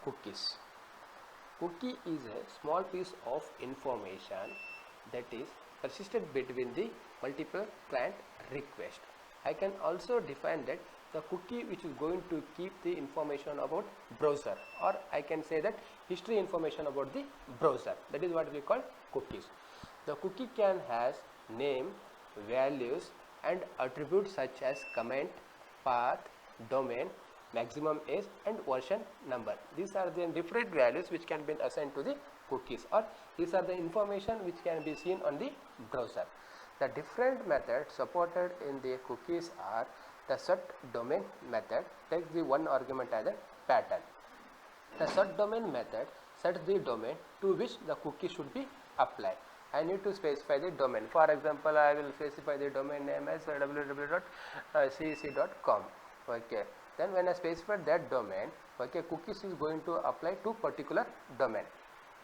Cookies. Cookie is a small piece of information that is persisted between the multiple client requests. I can also define that the cookie which is going to keep the information about browser, or I can say that history information about the browser. That is what we call cookies. The cookie can has name, values and attributes such as comment, path, domain, maximum age and version number. These are the different values which can be assigned to the cookies, or these are the information which can be seen on the browser. The different methods supported in the cookies are the set domain method takes the one argument as a pattern. The set domain method sets the domain to which the cookie should be applied. I need to specify the domain. For example, I will specify the domain name as www.cec.com. Okay. Then when I specify that domain, okay, cookies is going to apply to particular domain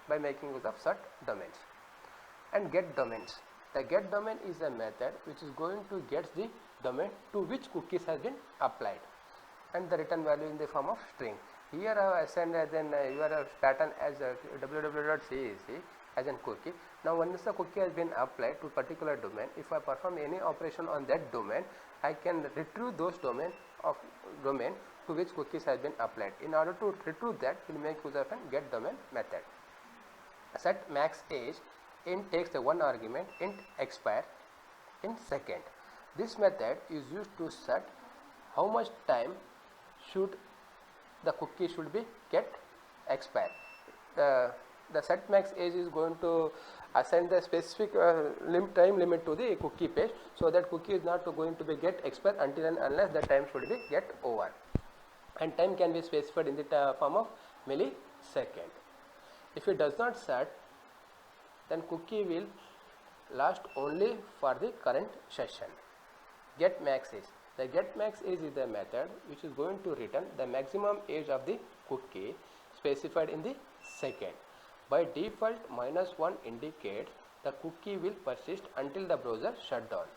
by making use of set domains. And get domains. The get domain is a method which is going to get the domain to which cookies has been applied, and the return value in the form of string. Here I have assigned as an URL pattern as www.cec as an cookie. Now once the cookie has been applied to particular domain, if I perform any operation on that domain, I can retrieve those domain to which cookies has been applied. In order to retrieve that, we will make use of a get domain method. Set max age int takes the one argument int expire in second. This method is used to set how much time should the cookie should be get expire. The set max age is going to assign the specific time limit to the cookie page, so that cookie is not going to be get expire until and unless the time should be get over, and time can be specified in the form of millisecond. If it does not set, then cookie will last only for the current session. Get max age. The get max age is the method which is going to return the maximum age of the cookie specified in the second. By default, -1 indicates the cookie will persist until the browser shut down.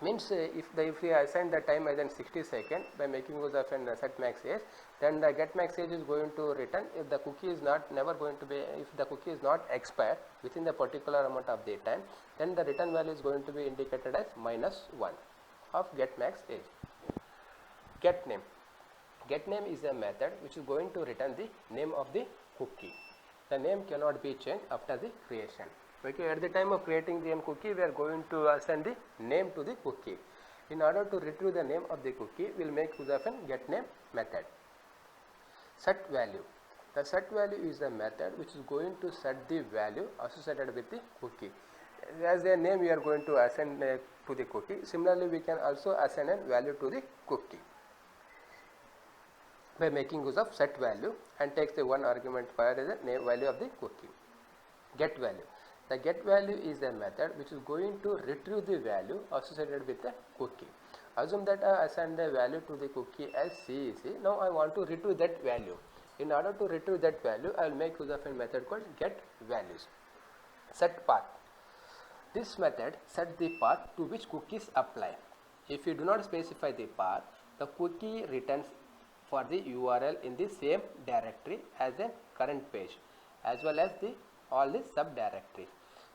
Means if we assign the time as in 60 seconds by making use of an set max age, then the get max age is going to return if the cookie is not if the cookie is not expired within the particular amount of the time, then the return value is going to be indicated as -1 of get max age. Get name. Get name is a method which is going to return the name of the cookie. The name cannot be changed after the creation. Okay, at the time of creating the cookie, we are going to assign the name to the cookie. In order to retrieve the name of the cookie, we will make use of a get name method. Set value. The set value is a method which is going to set the value associated with the cookie. As a name we are going to assign to the cookie. Similarly, we can also assign a value to the cookie by making use of set value, and takes the one argument fired as a name value of the cookie. Get value. The get value is a method which is going to retrieve the value associated with the cookie. Assume that I assigned the value to the cookie as CEC. Now I want to retrieve that value. In order to retrieve that value, I will make use of a method called get values. Set path. This method sets the path to which cookies apply. If you do not specify the path, the cookie returns for the URL in the same directory as a current page, as well as all the subdirectories.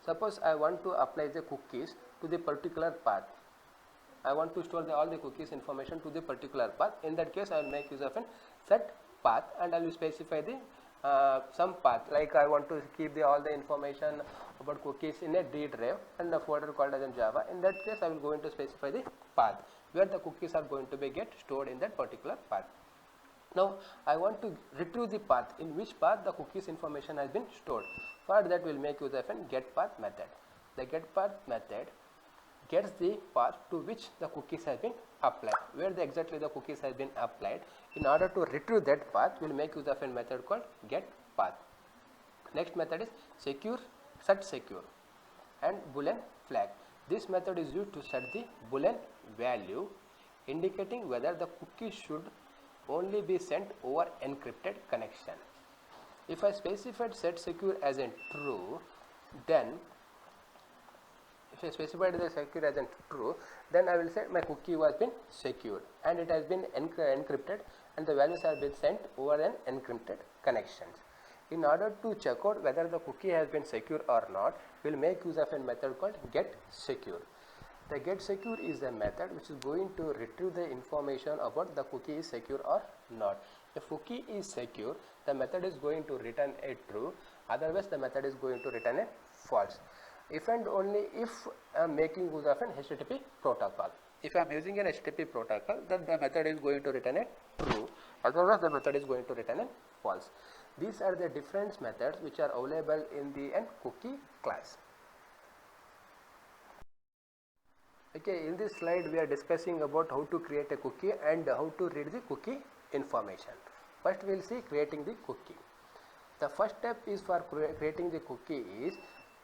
Suppose I want to apply the cookies to the particular path. I want to store all the cookies information to the particular path. In that case, I will make use of a set path, and I will specify the some path, like I want to keep all the information about cookies in a D drive and a folder called as in Java. In that case, I will going to specify the path where the cookies are going to be get stored in that particular path. Now I want to retrieve the path in which path the cookies information has been stored. For that, we will make use of a get path method. The get path method gets the path to which the cookies has been applied, where exactly the cookies has been applied. In order to retrieve that path, we will make use of a method called get path. Next method is set secure and boolean flag. This method is used to set the boolean value indicating whether the cookie should only be sent over encrypted connection. If I specified set secure as in true, then if I specified the secure as in true, then I will say my cookie was been secured and it has been encrypted and the values have been sent over an encrypted connections. In order to check out whether the cookie has been secure or not, we will make use of a method called get secure. The get secure is a method which is going to retrieve the information about the cookie is secure or not. If cookie is secure, the method is going to return a true, otherwise the method is going to return a false. If and only if I am making use of an HTTP protocol. If I am using an HTTP protocol, then the method is going to return a true, otherwise the method is going to return a false. These are the different methods which are available in the cookie class. Okay, in this slide we are discussing about how to create a cookie and how to read the cookie information. First we will see creating the cookie. The first step is for creating the cookie is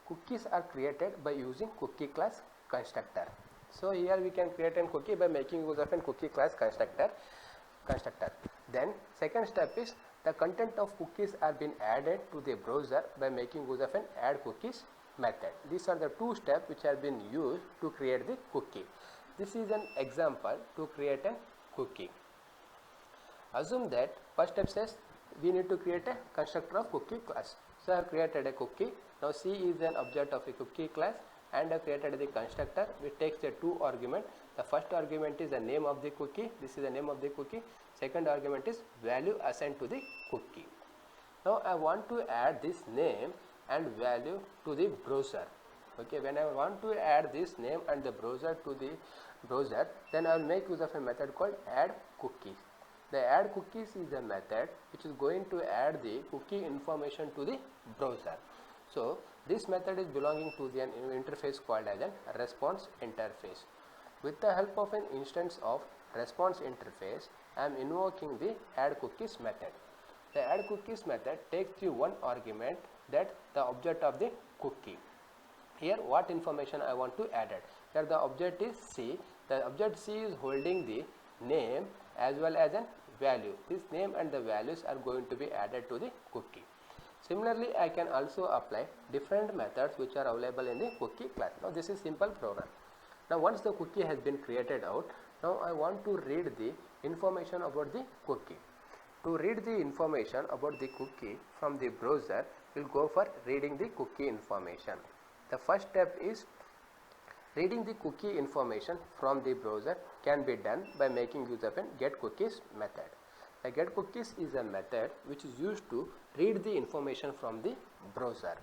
cookies are created by using cookie class constructor. So here we can create a cookie by making use of a cookie class constructor. Then second step is the content of cookies are being added to the browser by making use of an add cookies method. These are the two steps which have been used to create the cookie. This is an example to create a cookie. Assume that first step says we need to create a constructor of cookie class. So I have created a cookie. Now C is an object of a cookie class and I have created the constructor which takes the two arguments. The first argument is the name of the cookie. This is the name of the cookie. Second argument is value assigned to the cookie. Now I want to add this name and value to the browser. Okay, when I want to add this name and the browser to the browser, then I will make use of a method called add cookies. The add cookies is a method which is going to add the cookie information to the browser. So this method is belonging to the interface called as a response interface. With the help of an instance of response interface, I am invoking the add cookies method. The add cookies method takes the one argument, that the object of the cookie. Here what information I want to add it. Here the object is C. The object C is holding the name as well as a value. This name and the values are going to be added to the cookie. Similarly, I can also apply different methods which are available in the cookie class. Now this is simple program. Now once the cookie has been created out, now I want to read the information about the cookie. To read the information about the cookie from the browser, we will go for reading the cookie information. The first step is reading the cookie information from the browser can be done by making use of a get cookies method. The get cookies is a method which is used to read the information from the browser.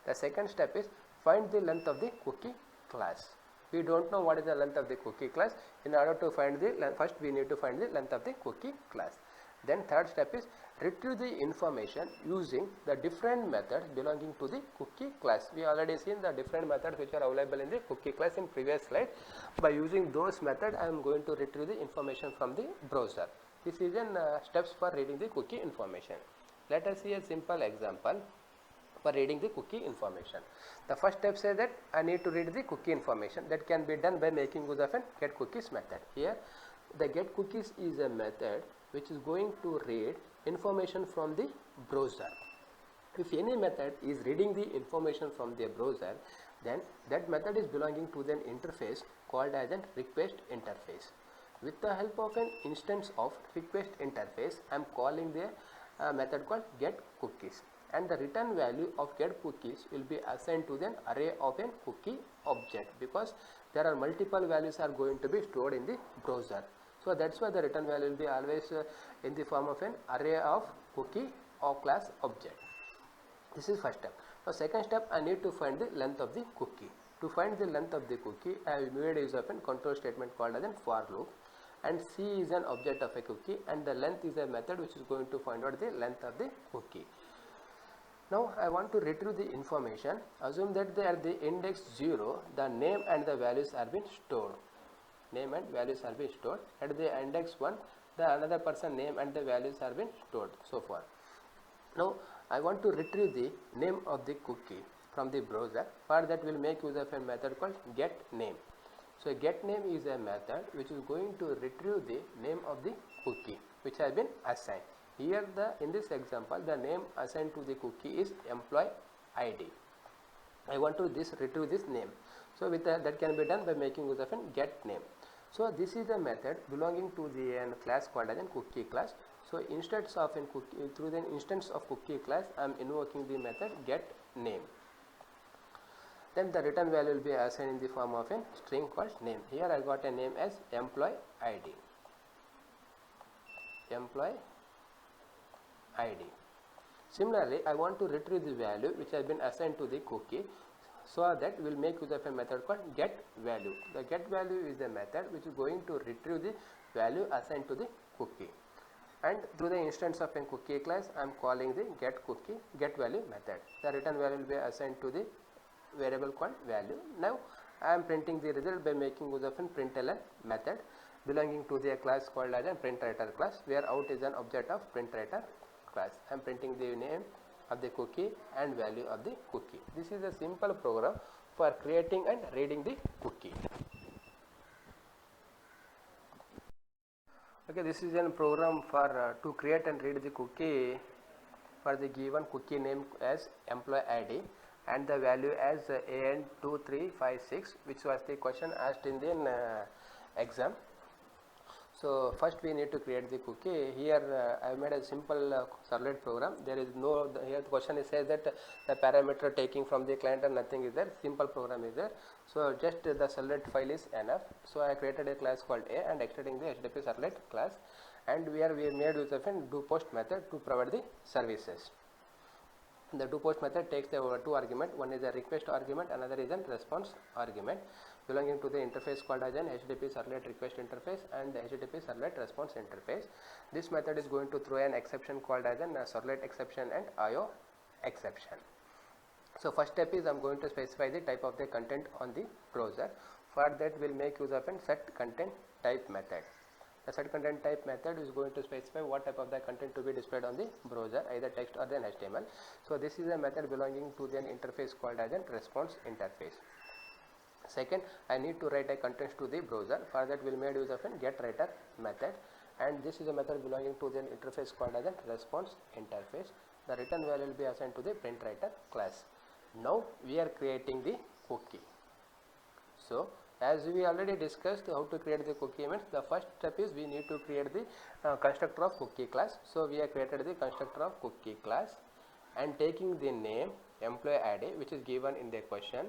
The second step is find the length of the cookie class. We don't know what is the length of the cookie class. In order to find the length, first we need to find the length of the cookie class. Then third step is retrieve the information using the different methods belonging to the cookie class. We already seen the different methods which are available in the cookie class in previous slide. By using those methods, I am going to retrieve the information from the browser. This is in steps for reading the cookie information. Let us see a simple example for reading the cookie information. The first step says that I need to read the cookie information. That can be done by making use of a get cookies method. Here the get cookies is a method which is going to read information from the browser. If any method is reading the information from the browser, then that method is belonging to an interface called as a request interface. With the help of an instance of request interface, I am calling the method called get cookies, and the return value of get cookies will be assigned to the array of a cookie object, because there are multiple values are going to be stored in the browser. So that's why the return value will be always in the form of an array of cookie or class object. This is first step. Now second step, I need to find the length of the cookie. To find the length of the cookie, I have made use of a control statement called as a for loop, and C is an object of a cookie and the length is a method which is going to find out the length of the cookie. Now I want to retrieve the information. Assume that they are the index 0, the name and the values are being stored. Name and values are being stored. At the index 1, the another person name and the values are being stored, so far. Now I want to retrieve the name of the cookie from the browser. For that we will make use of a method called get name. So get name is a method which is going to retrieve the name of the cookie which which has been assigned. Here in this example the name assigned to the cookie is employee ID. I want to retrieve this name. So with that can be done by making use of an get name. So this is the method belonging to the class called as a cookie class. So instead of an cookie, through the instance of cookie class, I am invoking the method get name. Then the return value will be assigned in the form of a string called name. Here I got a name as employee ID. Employee ID. Similarly, I want to retrieve the value which has been assigned to the cookie. So that we will make use of a method called get value. The get value is a method which is going to retrieve the value assigned to the cookie. And through the instance of a cookie class, I am calling the get value method. The return value will be assigned to the variable called value. Now I am printing the result by making use of a println method belonging to the class called as a printWriter class, where out is an object of printWriter class. I am printing the name of the cookie and value of the cookie. This is a simple program for creating and reading the cookie. Okay, this is a program for to create and read the cookie for the given cookie name as employee ID and the value as AN2356, which was the question asked in the exam. So first we need to create the cookie. Here I have made a simple servlet program. There is no, here the question says that the parameter taking from the client and nothing is there. Simple program is there. So just the servlet file is enough. So I created a class called A and extending the HTTP servlet class, and we made use of a doPost method to provide the services. The doPost method takes the two arguments. One is a request argument, another is a response argument belonging to the interface called as an HTTP servlet request interface and the HTTP servlet response interface. This method is going to throw an exception called as an servlet exception and IO exception. So first step is I am going to specify the type of the content on the browser. For that we will make use of a set content type method. The set content type method is going to specify what type of the content to be displayed on the browser, either text or then HTML. So this is a method belonging to the interface called as a response interface. Second, I need to write a contents to the browser. For that we will make use of a getWriter method, and this is a method belonging to the interface called as a response interface. The return value will be assigned to the printWriter class. Now we are creating the cookie. So as we already discussed how to create the cookie events, the first step is we need to create the constructor of cookie class. So we have created the constructor of cookie class and taking the name employee ID, which is given in the question.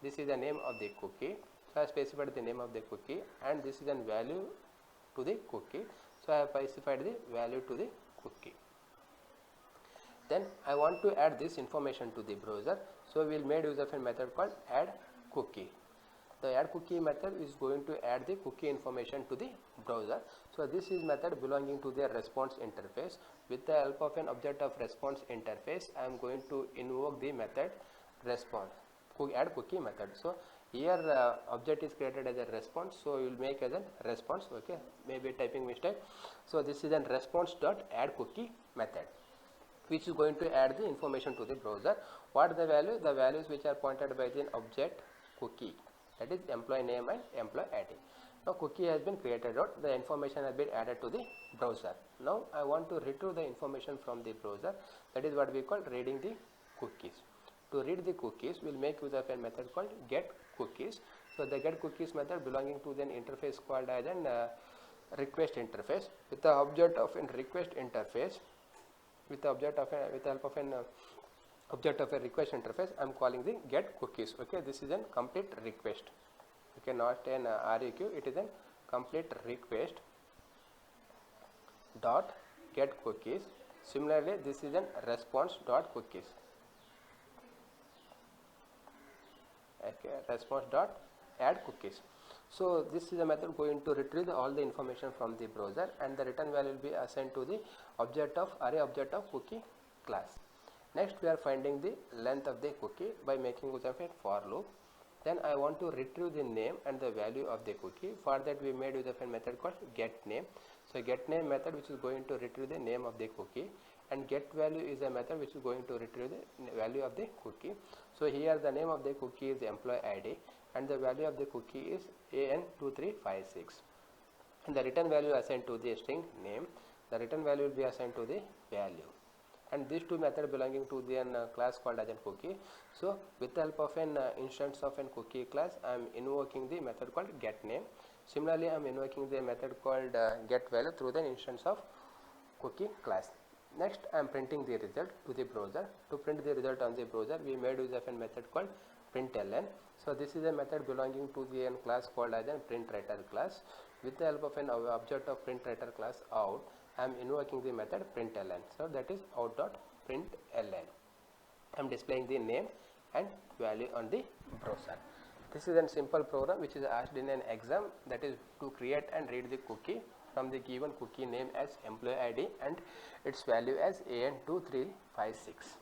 This is the name of the cookie. So I have specified the name of the cookie, and this is a value to the cookie. So I have specified the value to the cookie. Then I want to add this information to the browser. So we will make use of a method called add cookie. The add cookie method is going to add the cookie information to the browser. So this is method belonging to the response interface. With the help of an object of response interface, I am going to invoke the method response, add cookie method. So here object is created as a response, so you will make as a response. Okay, maybe typing mistake. So this is a response dot add cookie method, which is going to add the information to the browser. What are the values? The values which are pointed by the object cookie, that is employee name and employee ID. Now cookie has been created out, the information has been added to the browser. Now I want to retrieve the information from the browser. That is what we call reading the cookies. To read the cookies, we will make use of a method called get cookies. So the get cookies method belonging to an interface called as an request interface. With the object of a request interface, with the object of with the help of an object of a request interface, I am calling the get cookies. Okay, this is a complete request. Okay, not an REQ, it is a complete request dot get cookies. Similarly, this is a response dot cookies. Okay, response dot add cookies. So this is a method going to retrieve all the information from the browser, and the return value will be assigned to the object of array object of cookie class. Next we are finding the length of the cookie by making use of a for loop. Then I want to retrieve the name and the value of the cookie. For that we made use of a method called get name. So get name method which is going to retrieve the name of the cookie, and get value is a method which is going to retrieve the value of the cookie. So here the name of the cookie is employee ID and the value of the cookie is AN2356, and the return value assigned to the string name. the return value will be assigned to the value. And these two methods belonging to the class called as a cookie. So with the help of an instance of an cookie class, I am invoking the method called get name. Similarly, I am invoking the method called get value through the instance of cookie class. Next, I am printing the result to the browser. To print the result on the browser, we made use of a method called println. So this is a method belonging to the class called as a printwriter class. With the help of an object of printwriter class out, I am invoking the method println. So that is out.println. I am displaying the name and value on the browser. This is a simple program which is asked in an exam, that is to create and read the cookie from the given cookie name as employee ID and its value as AN2356.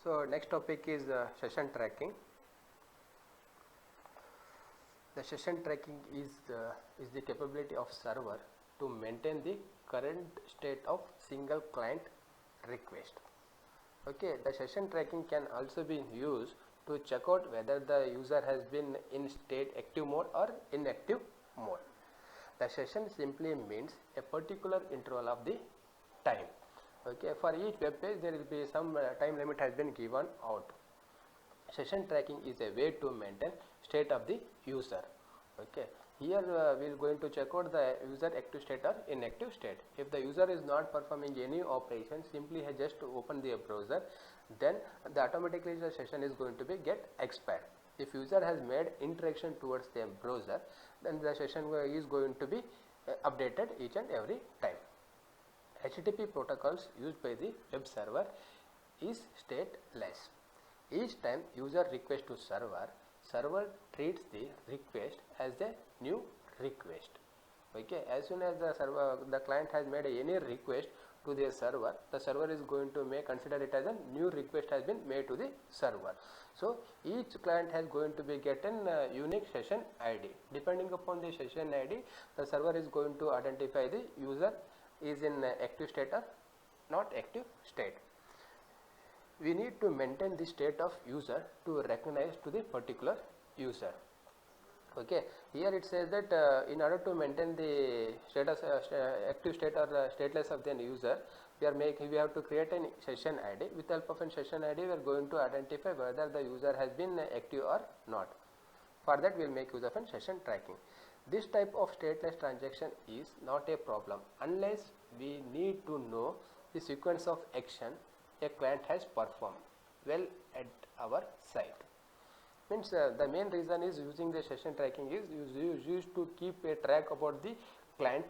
So next topic is session tracking. The session tracking is the capability of server to maintain the current state of single client request. Okay, the session tracking can also be used to check out whether the user has been in state active mode or inactive mode. The session simply means a particular interval of the time. Okay, for each web page there will be some time limit has been given out. Session tracking is a way to maintain state of the user. Okay, here we are going to check out the user active state or inactive state. If the user is not performing any operation, simply just to open the browser, then automatically the session is going to be get expired. If user has made interaction towards the browser, then the session is going to be updated each and every time. HTTP protocols used by the web server is stateless. Each time user requests to server treats the request as a new request. Okay, as soon as the client has made any request to the server is going to consider it as a new request has been made to the server. So each client has going to be getting unique session ID. Depending upon the session ID, the server is going to identify the user is in active state or not active state. We need to maintain the state of user to recognize to the particular user. Okay, here it says that in order to maintain the status active state or stateless of the user, we have to create a session ID. With the help of a session ID, we are going to identify whether the user has been active or not. For that, we will make use of a session tracking. This type of stateless transaction is not a problem unless we need to know the sequence of action a client has performed well at our site. Means the main reason is using the session tracking is used to keep a track about the client,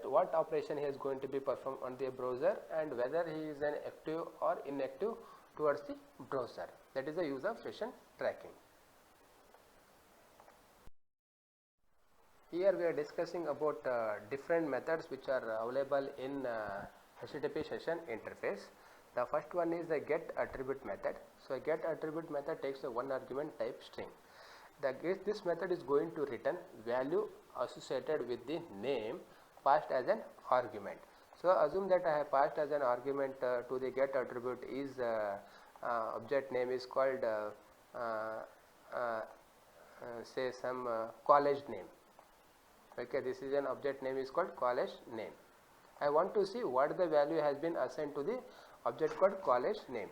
what operation he is going to be performed on the browser and whether he is an active or inactive towards the browser. That is the use of session tracking. Here we are discussing about different methods which are available in HTTP session interface. The first one is the get attribute method. So a get attribute method takes a one argument type string. This method is going to return value associated with the name passed as an argument. So assume that I have passed as an argument to the get attribute is object name is called say some college name. Okay, this is an object name is called college name. I want to see what the value has been assigned to the object called college name.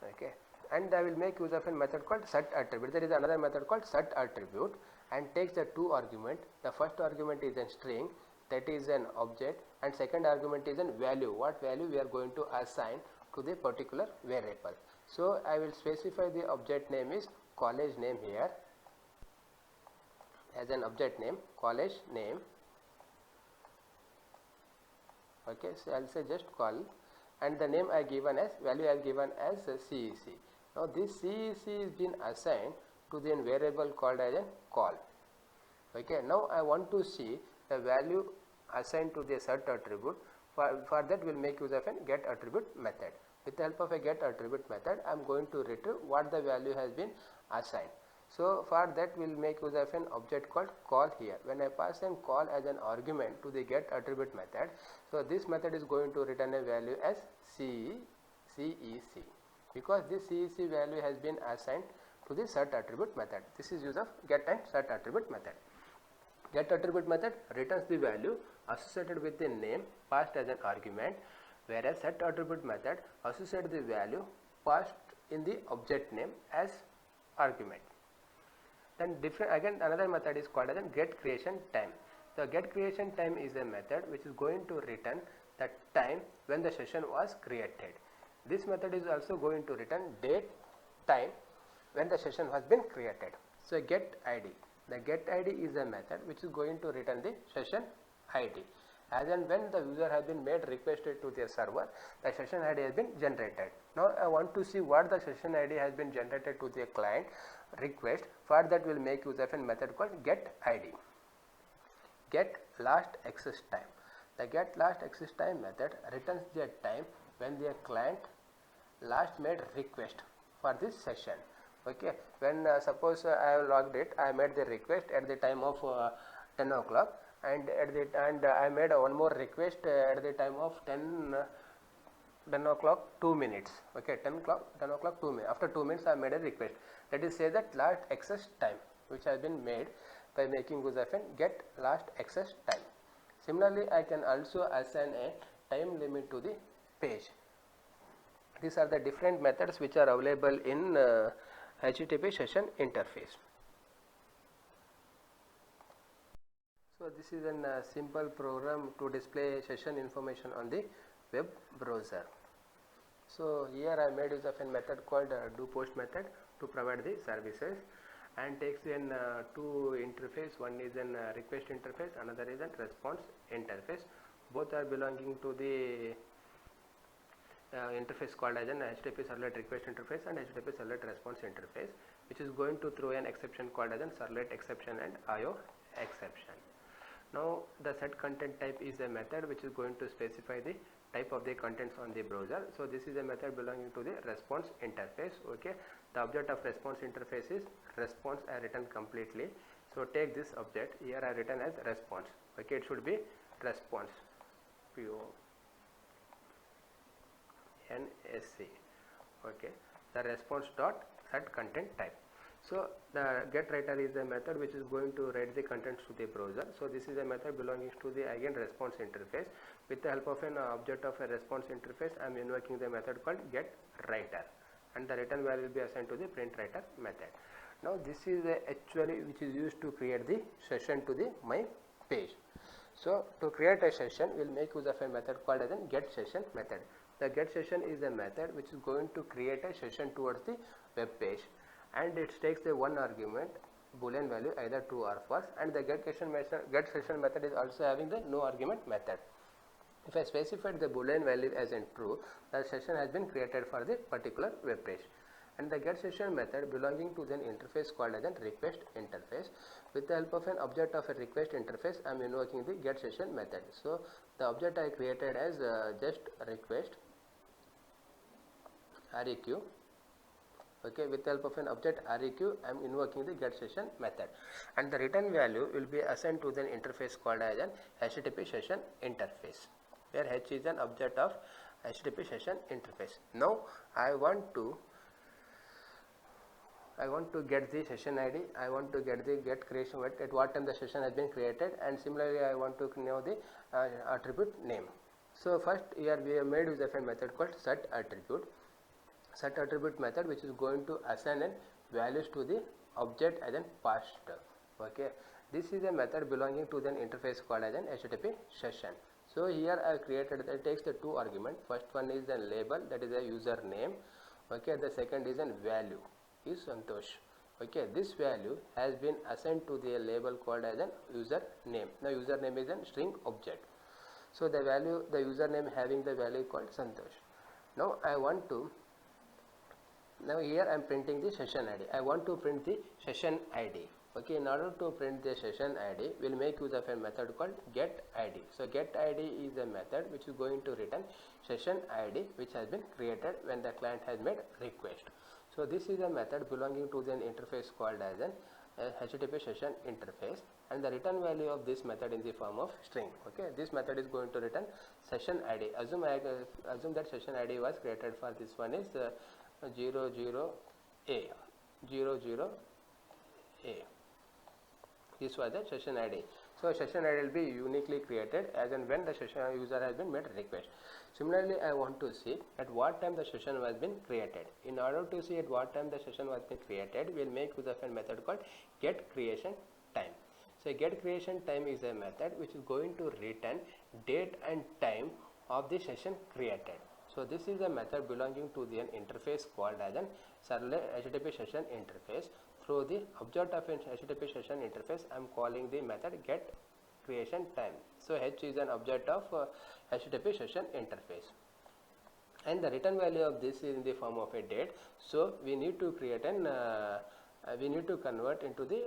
Okay, and I will make use of a method called set attribute. There is another method called set attribute and takes the two argument. The first argument is a string, that is an object, and second argument is a value. What value we are going to assign to the particular variable. So I will specify the object name is college name here as an object name, college name. Okay, so I will say just call, and the name I given as value I given as CEC. Now this CEC is been assigned to the variable called as a call. Okay, now I want to see the value assigned to the set attribute. For that we will make use of a get attribute method. With the help of a get attribute method, I am going to retrieve what the value has been assigned. So for that we will make use of an object called call here. When I pass an call as an argument to the get attribute method, so this method is going to return a value as CEC, because this CEC value has been assigned to the set attribute method. This is use of get and set attribute method. Get attribute method returns the value associated with the name passed as an argument, whereas set attribute method associates the value passed in the object name as argument. Then another method is called as a get creation time. The get creation time is a method which is going to return the time when the session was created. This method is also going to return date, time when the session has been created. So get ID. The get ID is a method which is going to return the session ID. As and when the user has been made requested to their server, the session ID has been generated. Now I want to see what the session ID has been generated to the client request. For that we will make use of a method called get ID. Get last access time. The get last access time method returns the time when the client last made request for this session. Okay, when suppose I have logged it, I made the request at the time of 10 o'clock, and I made one more request at the time of 10 o'clock 2 minutes. Okay, 10 o'clock 2 minutes. After 2 minutes I made a request. Let us say that last access time which has been made by making use of a get last access time. Similarly, I can also assign a time limit to the page. These are the different methods which are available in HTTP session interface. So this is a simple program to display session information on the web browser. So here I made use of a method called doPost method to provide the services, and takes in two interface. One is an request interface, another is a response interface. Both are belonging to the interface called as an HTTP servlet request interface and HTTP servlet response interface, which is going to throw an exception called as a servlet exception and IO exception. Now the set content type is a method which is going to specify the type of the contents on the browser. So this is a method belonging to the response interface. Okay, the object of response interface is response I written completely. So take this object, here I written as response. Okay, it should be response PONSC. Okay, the response dot set content type. So the get writer is a method which is going to write the contents to the browser. So this is a method belonging to the again response interface. With the help of an object of a response interface, I am invoking the method called get writer, and the return value will be assigned to the print writer method. Now this is actually which is used to create the session to the my page. So to create a session, we will make use of a method called as a get session method. The get session is a method which is going to create a session towards the web page, and it takes the one argument boolean value either true or false, and the get session method is also having the no argument method. If I specified the boolean value as in true, the session has been created for the particular web page. And the get session method belonging to an interface called as a request interface. With the help of an object of a request interface, I am invoking the get session method. So the object I created as just request REQ. Okay, with the help of an object REQ, I am invoking the get session method, and the return value will be assigned to the interface called as an HTTP session interface, where H is an object of HTTP session interface. Now I want to get the session ID, I want to get the get creation at what time the session has been created, and similarly I want to know the attribute name. So first here we have made use of a method called set attribute. Set attribute method which is going to assign values to the object as an passed. Okay, this is a method belonging to the interface called as an HTTP session. So here I created that takes the two arguments. First one is the label, that is a user name. Okay, the second is a value is Santosh. Okay, this value has been assigned to the label called as an user name. Now user name is a string object. So the value, the username having the value called Santosh. Now I want to here I am printing the session ID. I want to print the session ID. Okay, in order to print the session ID, we will make use of a method called get ID. So get ID is a method which is going to return session ID which has been created when the client has made request. So this is a method belonging to an interface called as an HTTP session interface, and the return value of this method in the form of string. Okay, this method is going to return session ID. Assume that session ID was created for this one is 00A. This was the session ID. So session ID will be uniquely created as and when the session user has been made a request. Similarly, I want to see at what time the session has been created. In order to see at what time the session was been created, we will make use of a method called get creation time. So get creation time is a method which is going to return date and time of the session created. So this is a method belonging to the interface called as an servlet HTTP session interface. Through the object of an HTTP session interface, I am calling the method get creation time. So H is an object of HTTP session interface, and the return value of this is in the form of a date. So we need to create an we need to convert into the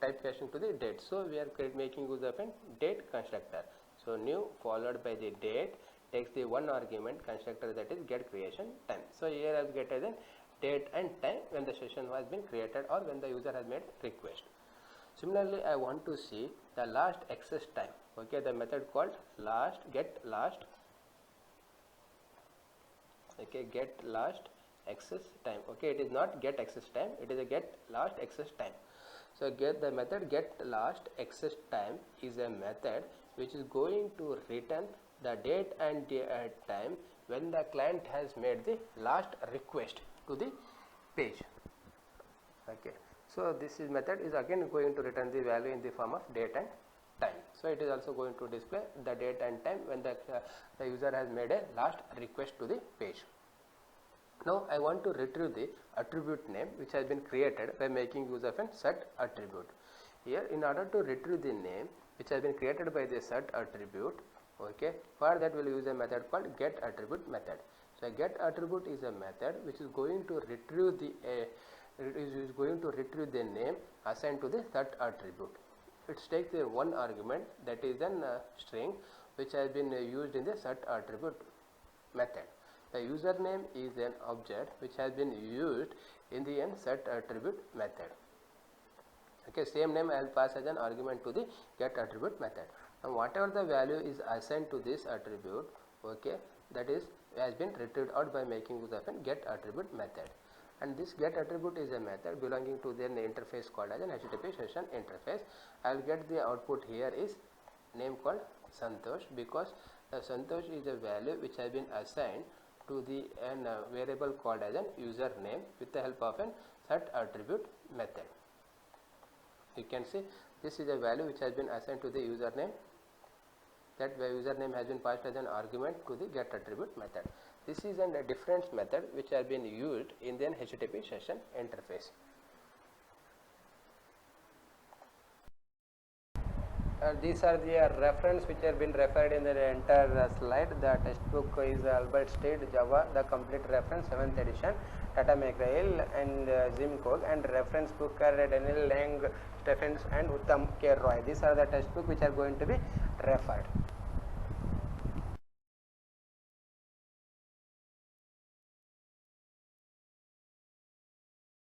typecasting to the date. So we are making use of a date constructor. So new followed by the date takes the one argument constructor, that is get creation time. So here I have get as a date and time when the session has been created or when the user has made request. Similarly, I want to see the last access time. Okay, the method called get last access time. Okay, it is not get access time, it is a get last access time. So the method get last access time is a method which is going to return the date and time when the client has made the last request to the page. Okay, so this method is again going to return the value in the form of date and time. So it is also going to display the date and time when the user has made a last request to the page. Now I want to retrieve the attribute name which has been created by making use of a set attribute. Here, in order to retrieve the name which has been created by the set attribute, okay, for that we will use a method called get attribute method. So get attribute is a method which is going to retrieve the name assigned to the set attribute. It takes a one argument, that is an string which has been used in the set attribute method. The username is an object which has been used in the set attribute method. Okay, same name I will pass as an argument to the get attribute method. And whatever the value is assigned to this attribute, okay, that is has been retrieved out by making use of a get attribute method. And this get attribute is a method belonging to the interface called as an HTTP session interface. I will get the output here is name called Santosh, because Santosh is a value which has been assigned to the variable called as an username with the help of an set attribute method. You can see this is a value which has been assigned to the username. That username has been passed as an argument to the get attribute method. This is a different method which has been used in the HTTP session interface. These are the reference which have been referred in the entire slide. The textbook is Albert Stead Java, the complete reference 7th edition, Tata McGrail and Jim Cook, and reference book are Daniel Lang, Stephens and Uttam K. Roy. These are the textbook which are going to be referred.